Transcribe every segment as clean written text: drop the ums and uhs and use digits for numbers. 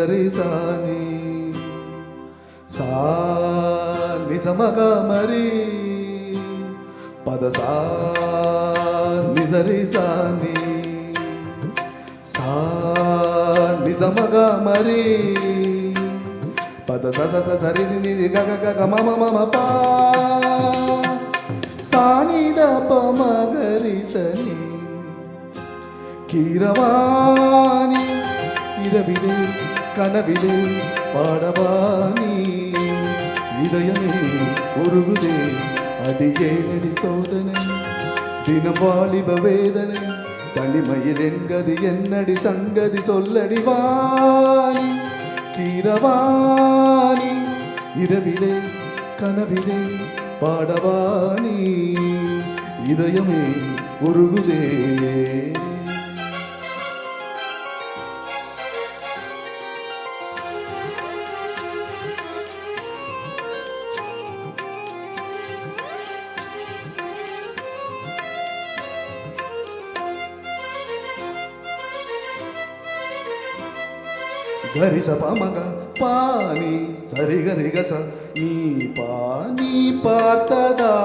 నిసరి సాని సా నిసమగా మరి పద సా నిసరి సాని సా నిసమగా మరి పద స సరి ని గ గ గ మ మ మ ప సాని ద ప మ గ రి సని கீரவாணி இரவிலே கனவிலே பாடவாணி இதயமே உருகுதே அடியேனடி சோதனை தினம் வாலிப வேதனை தனிமையில் எங்கது என்னடி சங்கதி சொல்லடி வாணி கீரவாணி இரவிலே கனவிலே பாடவாணி இதயமே உருகுதே గరిస పమగ పాని సరి గరి గస நீ பானி பார்த்ததா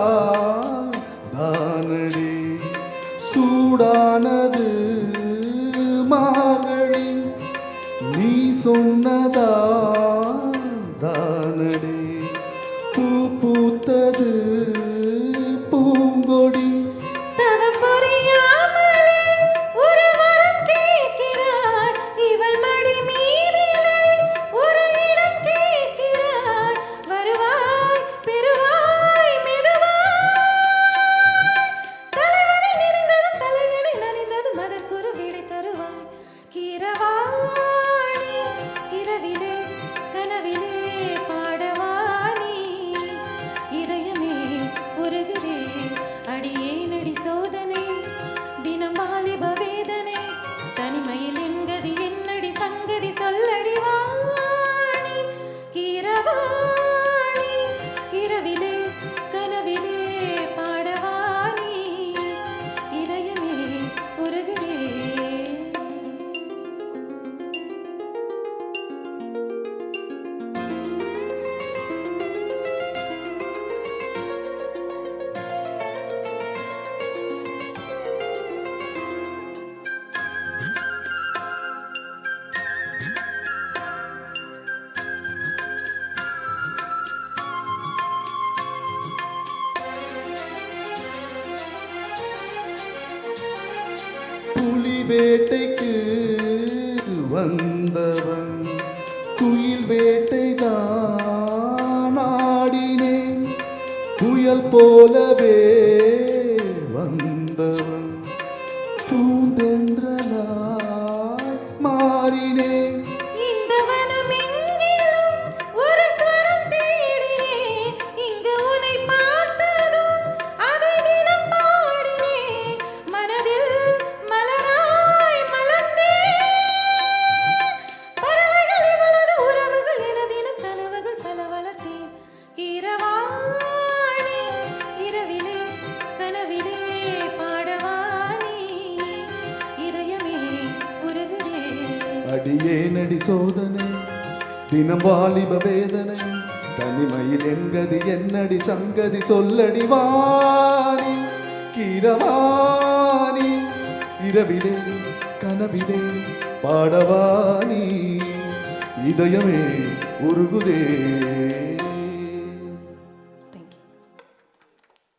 தானடி சூடானது மார்கழி நீ சொன்னதா தானடி பூ பூத்தது பூங்கொடி புலி வேட்டைக்கு வந்தவன் குயில் வேட்டைதான் ஆடினேன் புயல் போலவே வந்தவன் பூந்தென்றலாய் மாறினேன் அடியேனடி சோதனை தினம் வாலிப வேதனை தனிமையில் எங்கது என்னடி சங்கதி சொல்லடி வாணி கீரவாணி இரவிலே கனவிலே பாடவாணி இதயமே உருகுதே